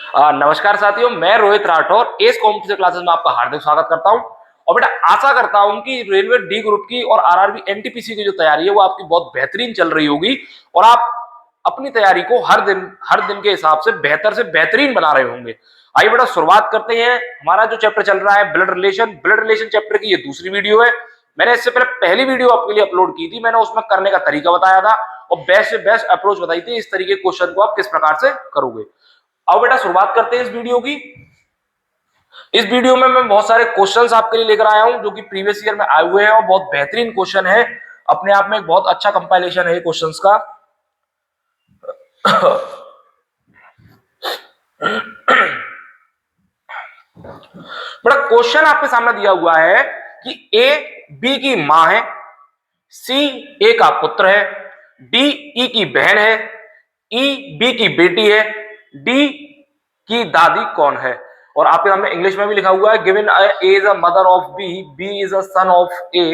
नमस्कार साथियों, मैं Rohit Rathore S competitive classes में आपका हार्दिक स्वागत करता हूं। और बेटा आशा करता हूं कि रेलवे डी ग्रुप की और आरआरबी एनटीपीसी की जो तैयारी है वो आपकी बहुत बेहतरीन चल रही होगी और आप अपनी तैयारी को हर दिन के हिसाब से बेहतरीन बना रहे होंगे। आइए बेटा शुरुआत करते हैं। हमारा जो चैप्टर चल रहा है ब्लड रिलेशन चैप्टर की ये दूसरी वीडियो है। मैंने इससे पहले पहली वीडियो आपके लिए अपलोड की थी, मैंने उसमें करने का तरीका बताया था और बेस्ट से बेस्ट अप्रोच बताई थी इस तरीके के क्वेश्चन को आप किस प्रकार से करोगे। आओ बेटा शुरुआत करते हैं इस वीडियो की। इस वीडियो में मैं बहुत सारे क्वेश्चंस आपके लिए लेकर आया हूं जो कि प्रीवियस ईयर में आए हुए हैं और बहुत बेहतरीन क्वेश्चन है। अपने आप में एक बहुत अच्छा कंपाइलेशन है क्वेश्चंस का। बड़ा क्वेश्चन आपके सामने दिया हुआ है कि ए बी की मां है, सी ए का पुत्र है, डी ई की बहन है, ई बी की बेटी है, डी की दादी कौन है। और आपके सामने इंग्लिश में भी लिखा हुआ है given A is a mother of B, B is a son of A,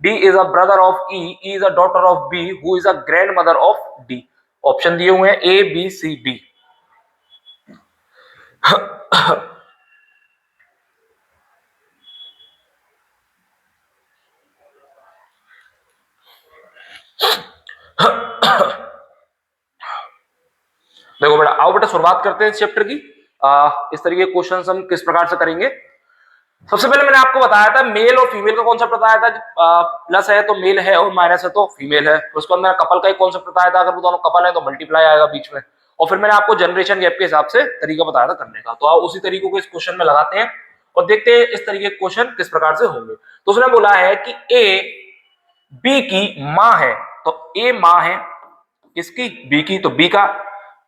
D is a brother of E is a daughter of B, who is a grandmother of D. Option दिए हुए हैं A B C D. देखो बेटा, आओ बेटा शुरुआत करते हैं इस चैप्टर की। इस तरीके के क्वेश्चन हम किस प्रकार से करेंगे। सबसे पहले मैंने आपको बताया था मेल और फीमेल का कॉन्सेप्ट बताया था। प्लस है तो मेल है और माइनस है तो फीमेल है। उसके बाद मैंने कपल का एक कॉन्सेप्ट बताया था, अगर वो दोनों कपल है तो मल्टीप्लाई आएगा बीच में। और फिर मैंने आपको जनरेशन गैप के हिसाब से तरीका बताया था करने का। तो आओ उसी तरीकों को इस क्वेश्चन में लगाते हैं और देखते हैं इस तरीके के क्वेश्चन किस प्रकार से होंगे। तो उसने बोला है कि ए बी की मां है, तो ए मां है किसकी? बी की। तो बी का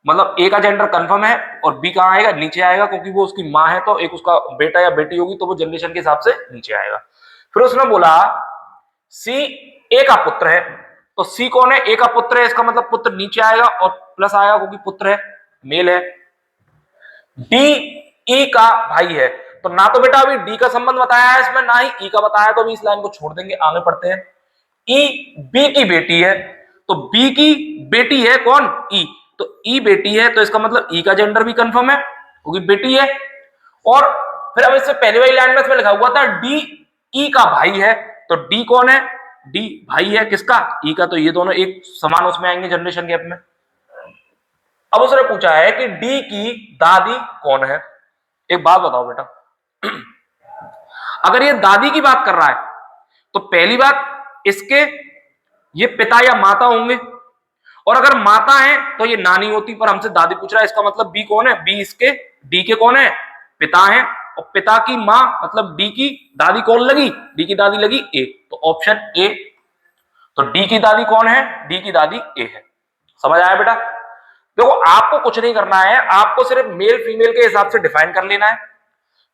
मतलब ए का जेंडर कंफर्म है और बी कहां आएगा? नीचे आएगा, क्योंकि वो उसकी मां है तो एक उसका बेटा या बेटी होगी तो वो जनरेशन के हिसाब से नीचे आएगा। फिर उसने बोला सी ए का पुत्र है, तो सी कौन है? ए का पुत्र है, इसका मतलब पुत्र नीचे आएगा और प्लस आएगा क्योंकि पुत्र है, मेल है। डी ई का भाई है, तो ना तो बेटा अभी डी का संबंध बताया है इसमें, ना ही ई का बताया, तो अभी इस लाइन को छोड़ देंगे, आगे पढ़ते हैं। ई बी की बेटी है, तो बी की बेटी है कौन? ई। तो ई बेटी है तो इसका मतलब ई का जेंडर भी कंफर्म है क्योंकि बेटी है। और फिर अब इससे पहले वाली लाइन में इसमें लिखा हुआ था डी ई का भाई है, तो डी कौन है? डी भाई है किसका? ई का। तो ये दोनों एक समान उसमें आएंगे जनरेशन गैप में। अब उसने पूछा है कि डी की दादी कौन है। एक बात बताओ बेटा, अगर ये दादी की बात कर रहा है तो पहली बात इसके ये पिता या माता होंगे, और अगर माता है तो ये नानी होती, पर हमसे दादी पूछ रहा है, इसका मतलब बी कौन है? बी इसके डी के कौन है? पिता है। और पिता की मां मतलब डी की दादी कौन लगी? डी की दादी लगी ए, तो ऑप्शन ए। तो डी की दादी कौन है? डी की दादी ए है। समझ आया बेटा? देखो आपको कुछ नहीं करना है, आपको सिर्फ मेल फीमेल के हिसाब से डिफाइन कर लेना है,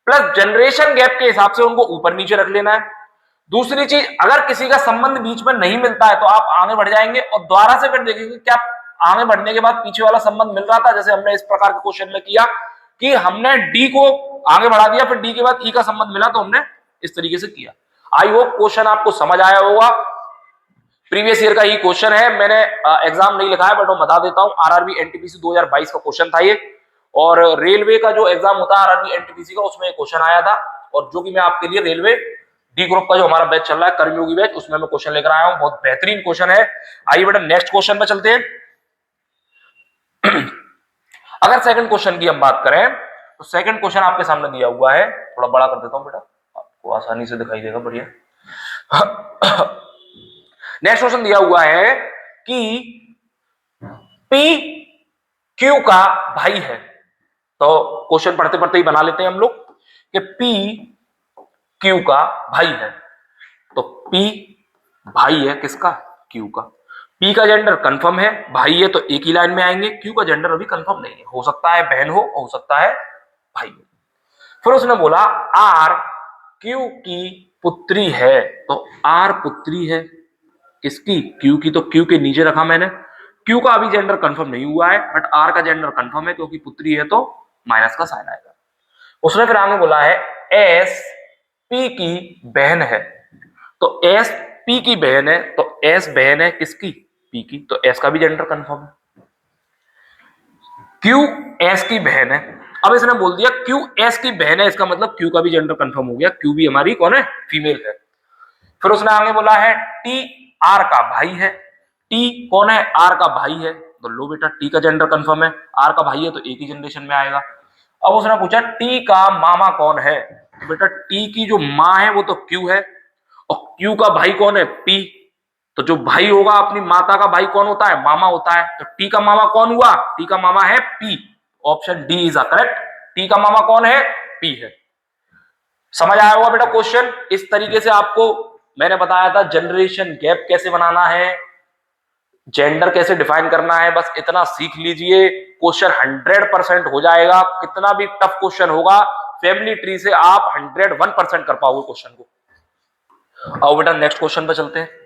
प्लस जनरेशन गैप के हिसाब से उनको ऊपर नीचे रख लेना है। दूसरी चीज, अगर किसी का संबंध बीच में नहीं मिलता है तो आप आगे बढ़ जाएंगे और दोबारा से फिर देखेंगे क्या आगे बढ़ने के बाद पीछे वाला संबंध मिल रहा था, जैसे हमने इस प्रकार के क्वेश्चन में किया कि हमने डी को आगे बढ़ा दिया, फिर डी के बाद ई का संबंध मिला तो हमने इस तरीके से किया। आई होप क्वेश्चन आपको समझ आया होगा। प्रीवियस ईयर का ही क्वेश्चन है, मैंने एग्जाम नहीं लिखा है बट मैं बता देता हूं, आरआरबी एनटीपीसी 2022 का क्वेश्चन था ये। और रेलवे का जो एग्जाम होता है आरआरबी एनटीपीसी का, उसमें क्वेश्चन आया था, और जो कि मैं आपके लिए रेलवे डी ग्रुप का जो हमारा बैच चल रहा है कर्मयोगी बैच, उसमें मैं क्वेश्चन लेकर आया हूं। बहुत बेहतरीन क्वेश्चन है। आइए बेटा नेक्स्ट क्वेश्चन पे चलते हैं। अगर सेकंड क्वेश्चन की हम बात करें तो सेकंड क्वेश्चन आपके सामने दिया हुआ है, थोड़ा बड़ा कर देता हूं बेटा, आपको आसानी से दिखाई देगा, बढ़िया। नेक्स्ट क्वेश्चन दिया हुआ है कि पी क्यू का भाई है। तो क्वेश्चन पढ़ते पढ़ते ही बना लेते हैं हम लोग कि पी क्यू का भाई है। तो पी भाई है किसका? क्यू का। पी का जेंडर कंफर्म है, भाई है तो एक ही लाइन में आएंगे। क्यू का जेंडर अभी कंफर्म नहीं है, हो सकता है बहन हो सकता है भाई हो। फिर उसने बोला आर क्यू की पुत्री है, तो आर पुत्री है किसकी? क्यू की। तो क्यू के नीचे रखा मैंने। क्यू का अभी जेंडर कंफर्म नहीं हुआ है बट आर का जेंडर कंफर्म है, क्योंकि पुत्री है तो माइनस का साइन आएगा। उसने फिर आगे बोला है एस पी की बहन है, तो एस पी की बहन है, तो एस बहन है किसकी? पी की। तो एस का भी जेंडर कंफर्म है। क्यू एस की बहन है। अब इसने बोल दिया क्यू एस की बहन है, इसका मतलब क्यू का भी जेंडर कंफर्म हो गया, क्यू भी हमारी कौन है, फीमेल है। फिर उसने आगे बोला है टी आर का भाई है, टी कौन है, आर का भाई है, तो लो बेटा टी का जेंडर कंफर्म है, आर का भाई है तो एक ही जनरेशन में आएगा। अब उसने पूछा टी का मामा कौन है, तो बेटा टी की जो माँ है वो तो क्यू है, और क्यू का भाई कौन है, पी, तो जो भाई होगा अपनी माता का भाई कौन होता है, मामा होता है, तो टी का मामा कौन हुआ, टी का मामा है P, option D is correct, T का मामा कौन है, पी है। समझ आया होगा बेटा क्वेश्चन। इस तरीके से आपको मैंने बताया था जनरेशन गैप कैसे बनाना है, जेंडर कैसे डिफाइन करना है, बस इतना सीख लीजिए, क्वेश्चन 100% हो जाएगा, कितना भी टफ क्वेश्चन होगा फैमिली ट्री से आप 101% कर पाओगे क्वेश्चन को। आओ बेटा नेक्स्ट क्वेश्चन पे चलते हैं।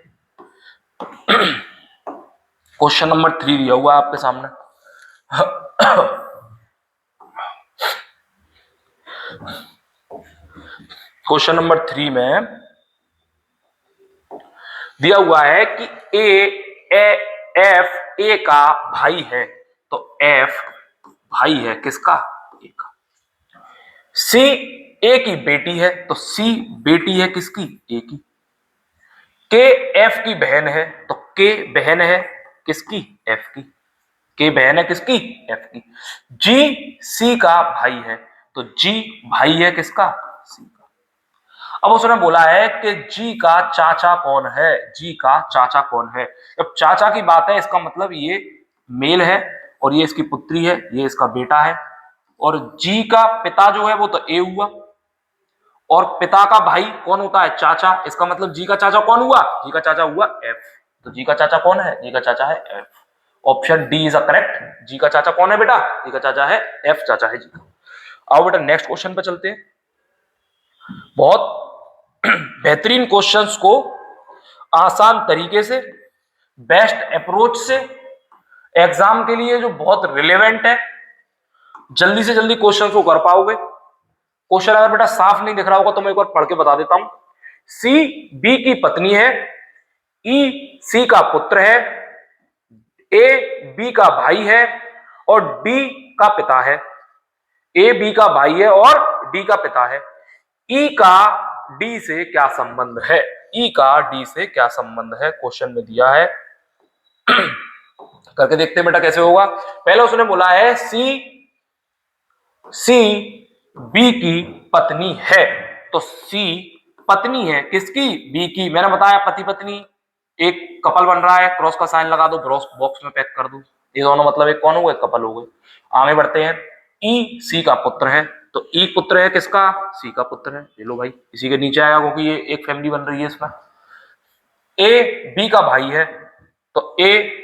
क्वेश्चन नंबर 3 दिया हुआ है आपके सामने। क्वेश्चन नंबर 3 में दिया हुआ है कि एफ ए का भाई है, तो एफ भाई है किसका, ए का। सी ए की बेटी है, तो सी बेटी है किसकी, ए की। के एफ की बहन है, तो के बहन है किसकी, एफ की। के बहन है किसकी, एफ की। जी सी का भाई है, तो जी भाई है किसका, सी का। अब उसने बोला है कि जी का चाचा कौन है, जी का चाचा कौन है। जब चाचा की बात है इसका मतलब ये मेल है, और ये इसकी पुत्री है, ये इसका बेटा है, और जी का पिता जो है वो तो ए हुआ, और पिता का भाई कौन होता है, चाचा, इसका मतलब जी का चाचा कौन हुआ, जी का चाचा हुआ एफ। तो जी का चाचा कौन है, जी का चाचा है F, option D is correct. G का चाचा कौन है बेटा, जी का चाचा है एफ, चाचा है जी का। आओ बेटा नेक्स्ट क्वेश्चन पे चलते हैं। बहुत बेहतरीन क्वेश्चंस को आसान तरीके से, बेस्ट अप्रोच से, एग्जाम के लिए जो बहुत रिलेवेंट है, जल्दी से जल्दी क्वेश्चन को कर पाओगे। क्वेश्चन अगर बेटा साफ नहीं दिख रहा होगा तो मैं एक बार पढ़ के बता देता हूं। सी बी की पत्नी है, ई सी का पुत्र है, ए बी का भाई है, और डी का पिता है। ए बी का भाई है और डी का पिता है। ई का डी से क्या संबंध है, ई का डी से क्या संबंध है, क्वेश्चन में दिया है। करके देखते हैं बेटा कैसे होगा। पहले उसने बोला है सी बी की पत्नी है, तो सी पत्नी है किसकी, बी की। मैंने बताया पति पत्नी एक कपल बन रहा है, क्रॉस का साइन लगा दो, बॉक्स में पैक कर दो, ये दोनों मतलब एक कौन हो गए, कपल हो गए। आगे बढ़ते हैं। ई सी का पुत्र है, तो ई पुत्र है किसका, सी का पुत्र है, ये लो भाई इसी के नीचे आएगा क्योंकि ये एक फैमिली बन रही है इसमें। ए बी का भाई है, तो ए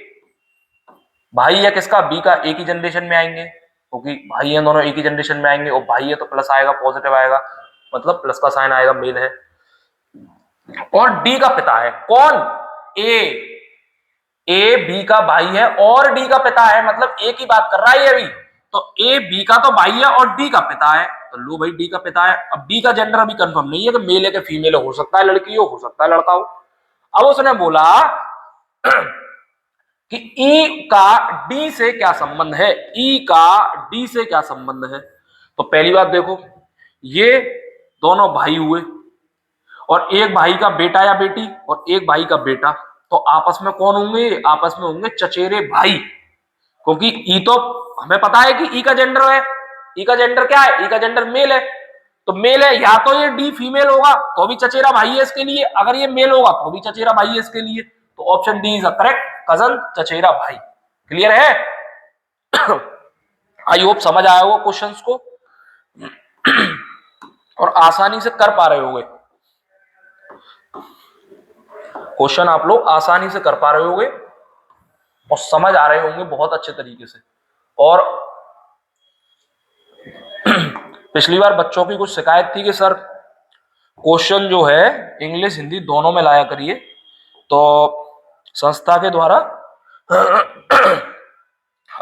भाई है किसका, बी का, एक ही जनरेशन में आएंगे क्योंकि भाई है दोनों एक ही जनरेशन में आएंगे, और भाई है तो प्लस आएगा, पॉजिटिव आएगा, मतलब प्लस का साइन आएगा, मेल है। और डी का पिता है कौन, ए बी का भाई है और डी का पिता है, मतलब ए की बात कर रहा है अभी, तो ए बी का तो भाई है और डी का पिता है, तो लो भाई डी का पिता है। अब डी का जेंडर अभी कंफर्म नहीं है कि मेल है कि फीमेल हो सकता है लड़की हो सकता है लड़का हो। अब उसने बोला कि ई का डी से क्या संबंध है, ई का डी से क्या संबंध है। तो पहली बात देखो, ये दोनों भाई हुए, और एक भाई का बेटा या बेटी और एक भाई का बेटा, तो आपस में कौन होंगे, आपस में होंगे चचेरे भाई, क्योंकि ई तो हमें पता है कि ई का जेंडर है, ई का जेंडर क्या है, ई का जेंडर मेल है, तो मेल है, या तो ये डी फीमेल होगा तो भी चचेरा भाई है इसके लिए, अगर ये मेल होगा तो भी चचेरा भाई है इसके लिए, तो option D is correct, cousin चचेरा भाई। क्लियर है? आई होप समझ आया होगा क्वेश्चंस को और आसानी से कर पा रहे होगे क्वेश्चन, आप लोग आसानी से कर पा रहे होगे और समझ आ रहे होंगे बहुत अच्छे तरीके से। और पिछली बार बच्चों की कुछ शिकायत थी कि सर क्वेश्चन जो है इंग्लिश हिंदी दोनों में लाया करिए, तो संस्था के द्वारा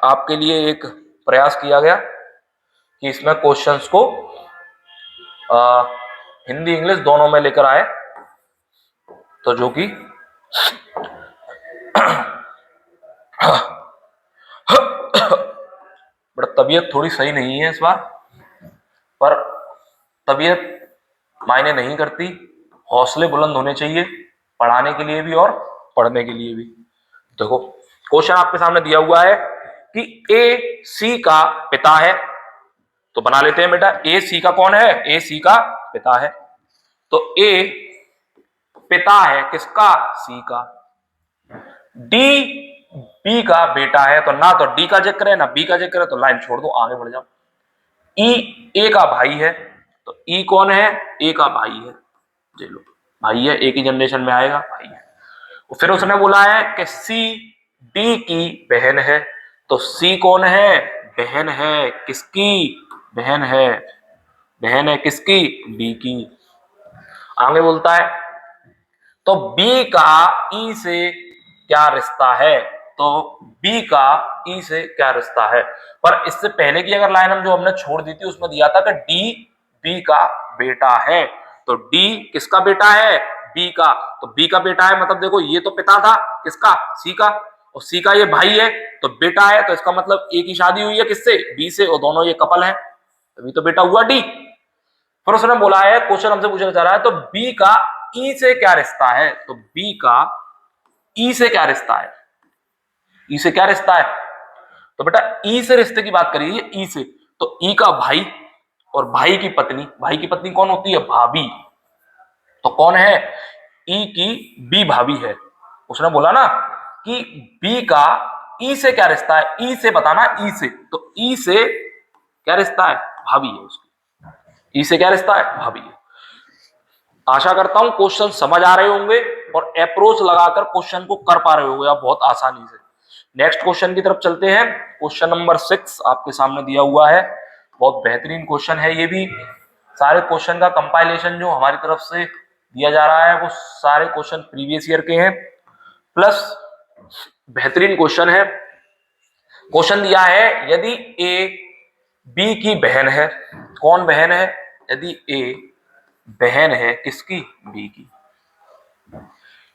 आपके लिए एक प्रयास किया गया कि इसमें क्वेश्चंस को हिंदी इंग्लिश दोनों में लेकर आए, तो जो कि बट तबीयत थोड़ी सही नहीं है इस बार, पर तबीयत मायने नहीं करती, हौसले बुलंद होने चाहिए पढ़ाने के लिए भी और पढ़ने के लिए भी। देखो क्वेश्चन आपके सामने दिया हुआ है कि ए सी का पिता है, तो बना लेते हैं बेटा, ए सी का कौन है, ए सी का पिता है। तो ए पिता है किसका, सी का। डी बी का बेटा है, तो ना तो डी का जिक्र है ना बी का जिक्र है, तो लाइन छोड़ दो आगे बढ़ जाओ। ई ए का भाई है, तो ई कौन है, ए का भाई है, जे लो भाई है, एक ही जनरेशन में आएगा, भाई है। फिर उसने बोला है कि सी डी की बहन है, तो सी कौन है, बहन है, किसकी, बहन है, बहन है किसकी, डी की। आगे बोलता है तो बी का ई से क्या रिश्ता है, तो बी का ई से क्या रिश्ता है। पर इससे पहले की अगर लाइन हम जो हमने छोड़ दी थी उसमें दिया था कि डी बी का बेटा है, तो डी किसका बेटा है, बी का। तो बी का बेटा है मतलब देखो ये तो पिता था किसका, सी का, और सी का ये भाई है तो बेटा है, तो इसका मतलब ए की शादी हुई है किससे, बी से, और दोनों ये कपल है, तभी तो बेटा हुआ डी। फिर उसने बोला है, क्वेश्चन हमसे पूछना चाह रहा है तो बी का ई से क्या रिश्ता है, तो बी का ई से क्या रिश्ता है, ई से क्या रिश्ता है, तो बेटा ई से रिश्ते की बात करिए, ई से, तो ई का भाई और भाई की पत्नी, भाई की पत्नी कौन होती है, भाभी, तो कौन है, ई की बी भाभी है। उसने बोला ना कि बी का ई से क्या रिश्ता है, ई से बताना, ई से, तो ई से क्या रिश्ता है, भाभी है उसकी, ई से क्या रिश्ता है, भाभी है। आशा करता हूं क्वेश्चन समझ आ रहे होंगे और अप्रोच लगाकर क्वेश्चन को कर पा रहे होंगे आप बहुत आसानी से। नेक्स्ट क्वेश्चन की तरफ चलते हैं। क्वेश्चन नंबर 6 आपके सामने दिया हुआ है, बहुत बेहतरीन क्वेश्चन है ये भी। सारे क्वेश्चन का कंपाइलेशन जो हमारी तरफ से दिया जा रहा है वो सारे क्वेश्चन प्रीवियस ईयर के हैं, प्लस बेहतरीन क्वेश्चन है। क्वेश्चन दिया है यदि ए बी की बहन है, कौन बहन है, यदि ए बहन है किसकी, बी की,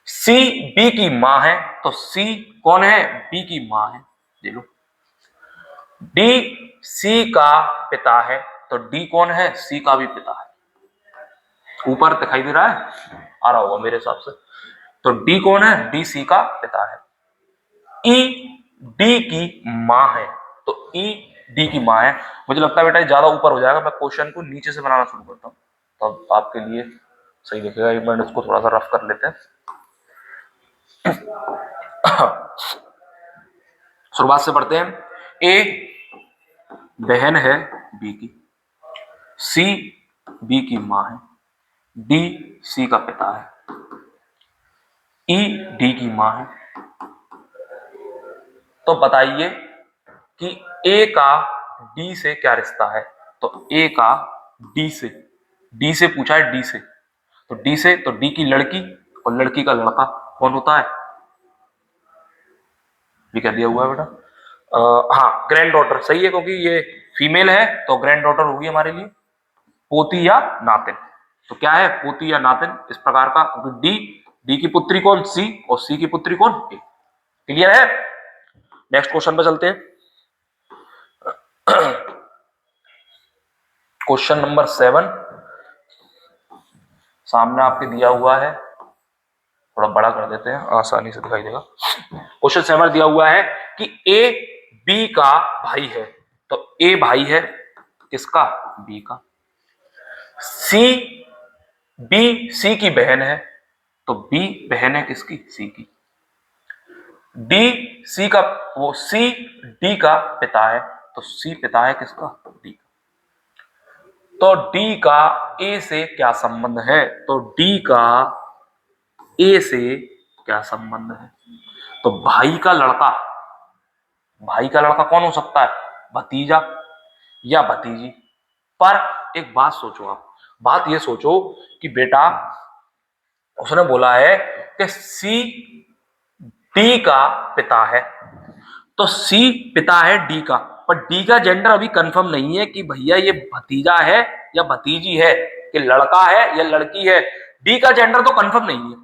सी बी की मां है, तो सी कौन है, बी की मां है, देख लो। डी सी का पिता है, तो डी कौन है, सी का भी पिता है। ऊपर दिखाई दे रहा है, आ रहा होगा मेरे हिसाब से, तो डी कौन है, डी सी का पिता है। ई डी की मां है, तो ई डी की मां है। मुझे लगता है बेटा ज्यादा ऊपर हो जाएगा, मैं क्वेश्चन को नीचे से बनाना शुरू करता हूं तब तो आपके लिए सही दिखेगा। एक मिनट इसको थोड़ा सा रफ कर लेते हैं। शुरुआत से पढ़ते हैं। ए बहन है बी की, सी बी की मां है, डी सी का पिता है, ई डी की मां है। तो बताइए कि ए का डी से क्या रिश्ता है, तो ए का डी से पूछा है, डी से, तो डी से, तो डी की लड़की और लड़की का लड़का कौन होता है, ये क्या दिया हुआ है बेटा, हाँ ग्रैंड डॉटर सही है, क्योंकि ये फीमेल है तो ग्रैंड डॉटर होगी हमारे लिए, पोती या नातिन। तो क्या है, पोती या नातिन, इस प्रकार का, क्योंकि डी की पुत्री कौन, सी, और सी की पुत्री कौन, ए। क्लियर है। नेक्स्ट क्वेश्चन पे चलते हैं। क्वेश्चन नंबर 7 सामने आपके दिया हुआ है, थोड़ा बड़ा कर देते हैं आसानी से दिखाई देगा। क्वेश्चन 7 दिया हुआ है कि ए बी का भाई है, तो ए भाई है किसका, बी का। सी बी सी की बहन है, तो बी बहन है किसकी, सी की। डी सी का, वो सी डी का पिता है, तो सी पिता है किसका, डी का। तो डी का ए से क्या संबंध है, तो डी का ए से क्या संबंध है, तो भाई का लड़का, भाई का लड़का कौन हो सकता है, भतीजा या भतीजी। पर एक बात सोचो आप, बात ये सोचो कि बेटा उसने बोला है कि सी डी का पिता है, तो सी पिता है डी का, पर डी का जेंडर अभी कंफर्म नहीं है कि भैया ये भतीजा है या भतीजी है, कि लड़का है या लड़की है। डी का जेंडर तो कंफर्म नहीं है।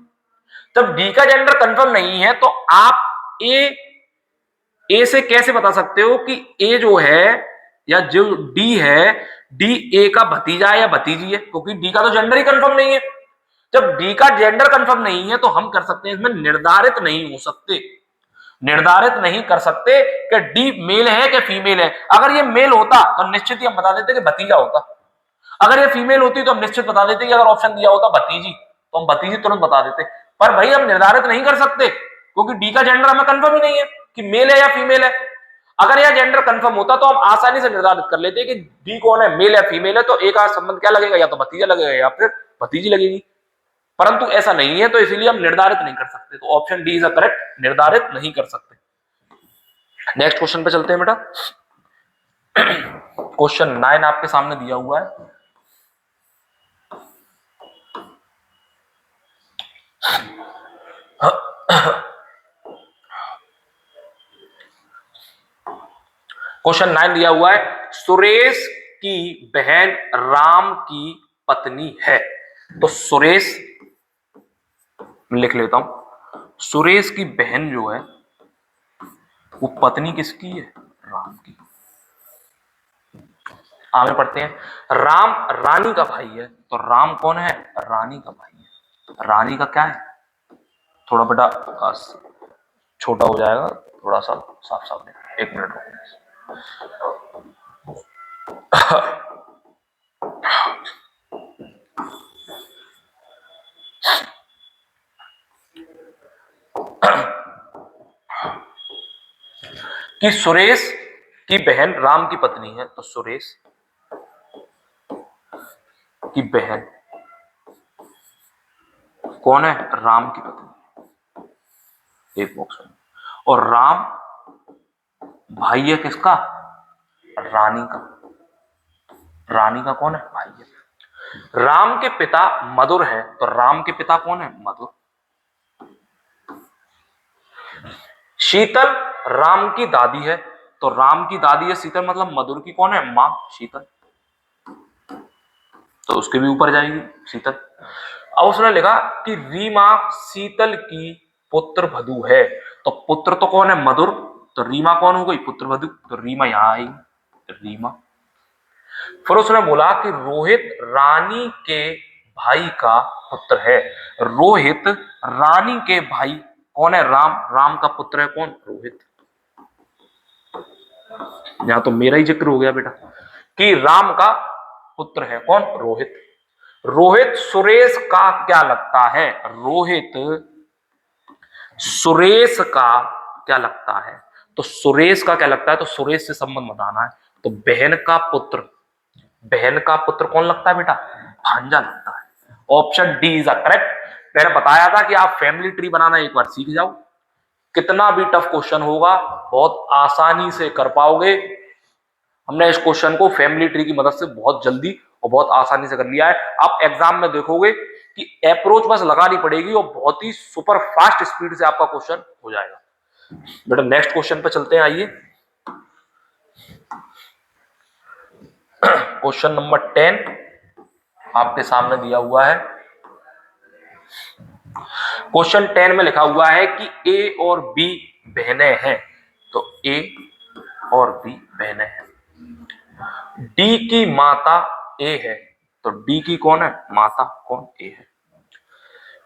जब डी का जेंडर कंफर्म नहीं है तो आप ए से कैसे बता सकते हो कि ए जो है या जो डी है, डी ए का भतीजा है या भतीजी है, क्योंकि डी का तो जेंडर ही कंफर्म नहीं है। जब डी का जेंडर कंफर्म नहीं है तो हम कर सकते हैं इसमें निर्धारित नहीं हो सकते, निर्धारित नहीं कर सकते कि डी मेल है कि फीमेल है। अगर ये मेल होता तो निश्चित ही हम बता देते कि भतीजा होता, अगर ये फीमेल होती तो हम निश्चित बता देते कि अगर ऑप्शन दिया होता भतीजी तो हम भतीजी तुरंत बता देते। पर भाई हम निर्धारित नहीं कर सकते क्योंकि डी का जेंडर हमें कंफर्म ही नहीं है कि मेल है या फीमेल है। अगर यह जेंडर कंफर्म होता तो हम आसानी से निर्धारित कर लेते कि डी कौन है, मेल या फीमेल है, तो एक आध संबंध क्या लगेगा, या तो भतीजा लगेगा या फिर भतीजी लगेगी। परंतु ऐसा नहीं है तो इसलिए हम निर्धारित नहीं कर सकते, तो option D is a correct, निर्धारित नहीं कर सकते। नेक्स्ट क्वेश्चन पे चलते हैं बेटा। क्वेश्चन 9 आपके सामने दिया हुआ है। क्वेश्चन 9 दिया हुआ है, सुरेश की बहन राम की पत्नी है। तो सुरेश लिख लेता हूं, सुरेश की बहन जो है वो पत्नी किसकी है, राम की। आगे पढ़ते हैं। राम रानी का भाई है, तो राम कौन है, रानी का भाई है। रानी का क्या है, थोड़ा बेटा छोटा हो जाएगा, थोड़ा सा साफ साफ देखो, एक मिनट रुको। कि सुरेश की बहन राम की पत्नी है, तो सुरेश की बहन कौन है, राम की पत्नी, एक बॉक्स में। और राम भाई है किसका, रानी का। रानी का कौन है, भाई है। राम के पिता मधुर है, तो राम के पिता कौन है, मधुर। शीतल राम की दादी है, तो राम की दादी है शीतल, मतलब मधुर की कौन है, मां शीतल, तो उसके भी ऊपर जाएगी शीतल। अब उसने लिखा कि रीमा शीतल की पुत्र वधू है, तो पुत्र तो कौन है, मधुर, तो रीमा कौन हो गई, पुत्र वधू, तो रीमा यहां आएगी, रीमा। फिर उसने बोला कि रोहित रानी के भाई का पुत्र है। रोहित रानी के भाई कौन है, राम, राम का पुत्र है कौन, रोहित। यहां तो मेरा ही जिक्र हो गया बेटा कि राम का पुत्र है कौन, रोहित। रोहित सुरेश का क्या लगता है, रोहित सुरेश का क्या लगता है, तो सुरेश का क्या लगता है, तो सुरेश से संबंध बताना है, तो बहन का पुत्र, बहन का पुत्र कौन लगता है बेटा, भांजा लगता है। Option D is correct. मैंने बताया था कि आप फैमिली ट्री बनाना एक बार सीख जाओ, कितना भी टफ क्वेश्चन होगा बहुत आसानी से कर पाओगे। हमने इस क्वेश्चन को फैमिली ट्री की मदद से बहुत जल्दी और बहुत आसानी से कर लिया है। आप एग्जाम में देखोगे कि अप्रोच बस लगानी पड़ेगी और बहुत ही सुपर फास्ट स्पीड से आपका क्वेश्चन हो जाएगा। बेटा नेक्स्ट क्वेश्चन पे चलते हैं, आइए। क्वेश्चन नंबर 10 आपके सामने दिया हुआ है। क्वेश्चन 10 में लिखा हुआ है कि ए और बी बहनें हैं, तो ए और बी बहनें हैं। डी की माता ए है, तो डी की कौन है, माता कौन, ए है।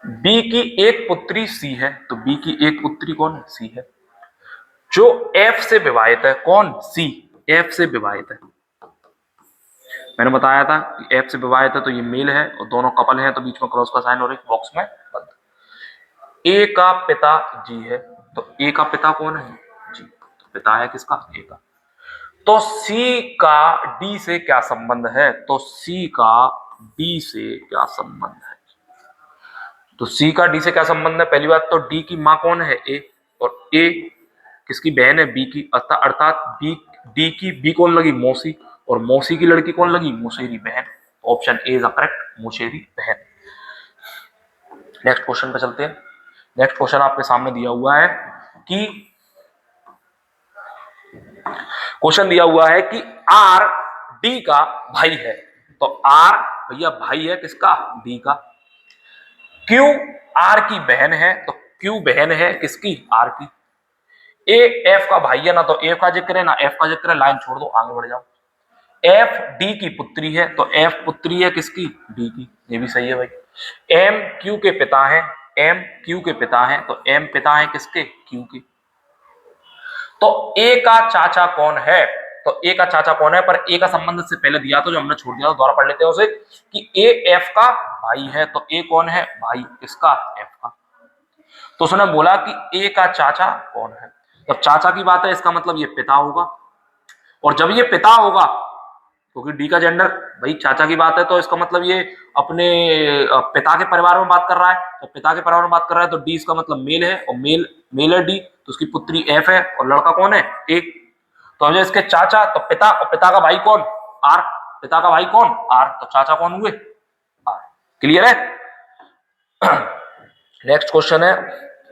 बी की एक पुत्री सी है, तो बी की एक पुत्री कौन है, सी है। जो एफ से विवाहित है, कौन, सी, एफ से विवाहित है। मैंने बताया था कि एफ से विवाहित है तो ये मेल है और दोनों कपल हैं, तो बीच में क्रॉस का साइन और एक बॉक्स में बंद। ए का पिता जी है, तो ए का पिता कौन है, जी, तो पिता है किसका, ए का। तो सी का डी से क्या संबंध है, तो सी का डी से क्या संबंध है, तो सी का डी से क्या संबंध है। पहली बात तो डी की मां कौन है, ए, और ए किसकी बहन है, बी की, अर्थात बी, डी की बी कौन लगी, मौसी, और मौसी की लड़की कौन लगी, मुशेरी बहन। ऑप्शन ए इज करेक्ट, मुशेरी बहन। नेक्स्ट क्वेश्चन पे चलते हैं। नेक्स्ट क्वेश्चन आपके सामने दिया हुआ है कि क्वेश्चन दिया हुआ है कि आर डी का भाई है, तो आर भैया भाई है किसका, डी का। क्यू आर की बहन है, तो क्यू बहन है किसकी, आर की। ए एफ का भाई है ना, तो एफ का जिक्र है ना एफ का जिक्र है, लाइन छोड़ दो आगे बढ़ जाओ। एफ डी की पुत्री है, तो एफ पुत्री है किसकी? डी की। ये भी सही है भाई। एम क्यू के पिता हैं, एम क्यू के पिता हैं, तो एम पिता हैं किसके? क्यू के। तो ए का चाचा कौन है? तो ए का चाचा कौन है, पर ए का संबंध से पहले दिया तो जो हमने छोड़ दिया, तो दोबारा पढ़ लेते हैं उसे कि ए एफ का भाई है। तो ए कौन है? भाई किसका? एफ का। तो उसने बोला कि ए का चाचा कौन है। जब चाचा की बात है इसका मतलब ये पिता होगा, और जब ये पिता होगा क्योंकि डी का जेंडर भाई चाचा की बात है, तो इसका मतलब ये अपने पिता के परिवार में बात कर रहा है। तो पिता के परिवार में बात कर रहा है तो डी इसका मतलब मेल है, और मेल है डी, तो उसकी पुत्री एफ है और लड़का कौन है? ए। तो अब इसके चाचा तो पिता, और पिता का भाई कौन? आर। पिता का भाई कौन? आर। तो चाचा कौन हुए? आर। क्लियर है? नेक्स्ट क्वेश्चन है,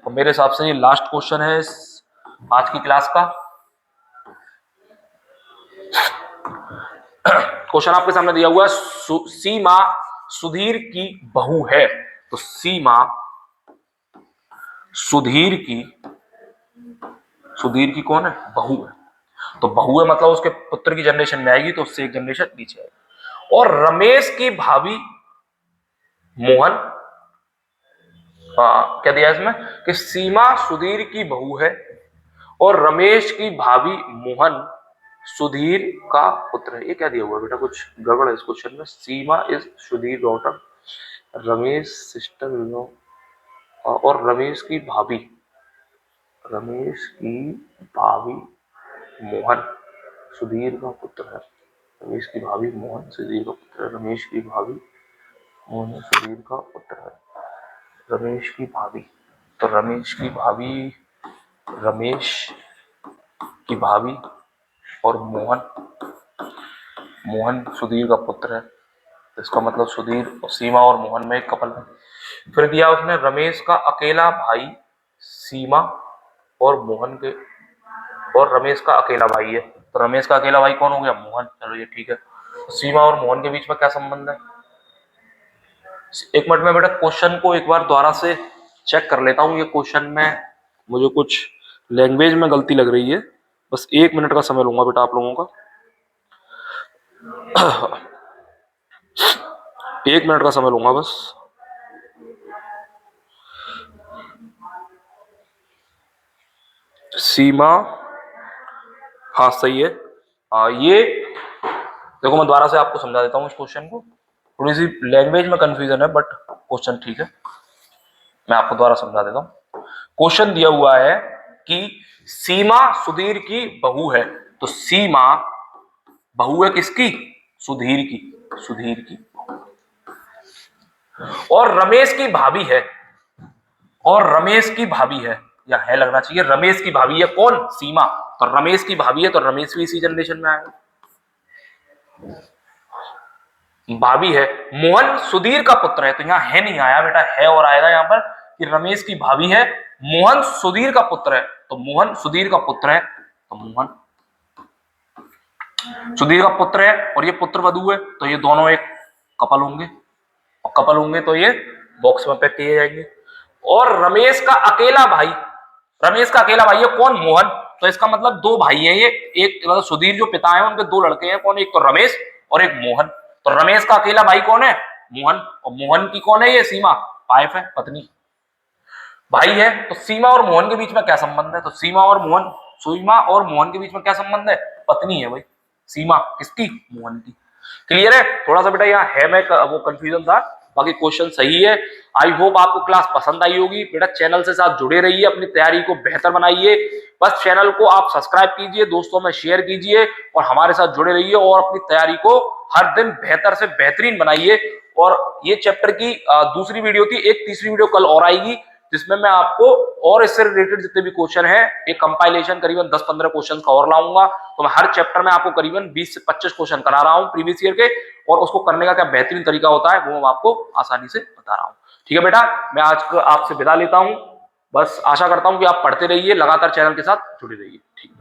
और मेरे हिसाब से ये लास्ट क्वेश्चन है इस आज की क्लास का। क्वेश्चन आपके सामने दिया हुआ है, सीमा सुधीर की बहू है। तो सीमा सुधीर की कौन है? बहू है। तो बहू है मतलब उसके पुत्र की जनरेशन में आएगी, तो उससे एक जनरेशन नीचे आएगी। और रमेश की भाभी मोहन, क्या दिया इसमें कि सीमा सुधीर की बहू है और रमेश की भाभी मोहन सुधीर का पुत्र है। ये क्या दिया हुआ बेटा? कुछ गड़बड़ है इस क्वेश्चन में। Seema is Sudhir daughter, Ramesh sister in law, और रमेश की भाभी मोहन सुधीर का पुत्र है। रमेश की भाभी मोहन सुधीर का पुत्र है। रमेश की भाभी मोहन सुधीर का पुत्र है। रमेश की भाभी, तो रमेश की भाभी और मोहन सुधीर का पुत्र है। इसका मतलब सुधीर और सीमा और मोहन में एक कपल है। फिर दिया उसने रमेश का अकेला भाई सीमा और मोहन के, और रमेश का अकेला भाई है, तो रमेश का अकेला भाई कौन हो गया? मोहन। चलो ये ठीक है। तो सीमा और मोहन के बीच में क्या संबंध है? एक मिनट में बेटा क्वेश्चन को एक बार दोबारा से चेक कर लेता हूँ। ये क्वेश्चन में मुझे कुछ लैंग्वेज में गलती लग रही है, बस 1 मिनट का समय लूंगा बेटा आप लोगों का। 1 मिनट का समय लूंगा बस। सीमा, हाँ सही है। ये देखो मैं दोबारा से आपको समझा देता हूँ इस क्वेश्चन को। थोड़ी सी लैंग्वेज में कंफ्यूजन है बट क्वेश्चन ठीक है, मैं आपको दोबारा समझा देता हूँ। क्वेश्चन दिया हुआ है कि सीमा सुधीर की बहू है, तो सीमा बहू है किसकी? सुधीर की। और रमेश की भाभी है, या है लगना चाहिए, रमेश की भाभी है कौन? सीमा। तो रमेश की भाभी है तो रमेश भी इसी जनरेशन में आएगा। भाभी है, मोहन सुधीर का पुत्र है, तो यहां है नहीं आया बेटा, है और आएगा यहां पर कि रमेश की भाभी है, मोहन सुधीर का पुत्र है, तो मोहन सुधीर का पुत्र है, तो मोहन सुधीर का पुत्र है और ये पुत्र वधू है, तो ये दोनों एक कपल होंगे, और कपल होंगे तो ये बॉक्स में पैक किए जाएंगे। और रमेश का अकेला भाई है कौन? मोहन। तो इसका मतलब 2 भाई हैं ये, एक मतलब सुधीर जो पिता है उनके 2 लड़के हैं, कौन? एक तो रमेश और एक मोहन। तो रमेश का अकेला भाई कौन है? मोहन। और मोहन की कौन है? ये सीमा, वाइफ है, पत्नी। भाई है तो सीमा और मोहन के बीच में क्या संबंध है? तो सीमा और मोहन के बीच में क्या संबंध है? पत्नी है भाई, सीमा किसकी? मोहन की। क्लियर है? थोड़ा सा बेटा यहाँ है मैं वो कंफ्यूजन था, बाकी क्वेश्चन सही है। आई होप आपको क्लास पसंद आई होगी बेटा। चैनल से साथ जुड़े रहिए, अपनी तैयारी को बेहतर बनाइए। बस चैनल को आप सब्सक्राइब कीजिए, दोस्तों में शेयर कीजिए और हमारे साथ जुड़े रहिए और अपनी तैयारी को हर दिन बेहतर से बेहतरीन बनाइए। और ये चैप्टर की दूसरी वीडियो थी, एक तीसरी वीडियो कल और आएगी जिसमें मैं आपको और इससे रिलेटेड जितने भी क्वेश्चन है एक कंपाइलेशन करीबन 10-15 क्वेश्चन का और लाऊंगा। तो मैं हर चैप्टर में आपको करीबन 20 से 25 क्वेश्चन करा रहा हूं प्रीवियस ईयर के, और उसको करने का क्या बेहतरीन तरीका होता है वो मैं आपको आसानी से बता रहा हूं। ठीक है बेटा, मैं आज आपसे विदा लेता हूं। बस आशा करता हूं कि आप पढ़ते रहिए, लगातार चैनल के साथ जुड़े रहिए। ठीक है।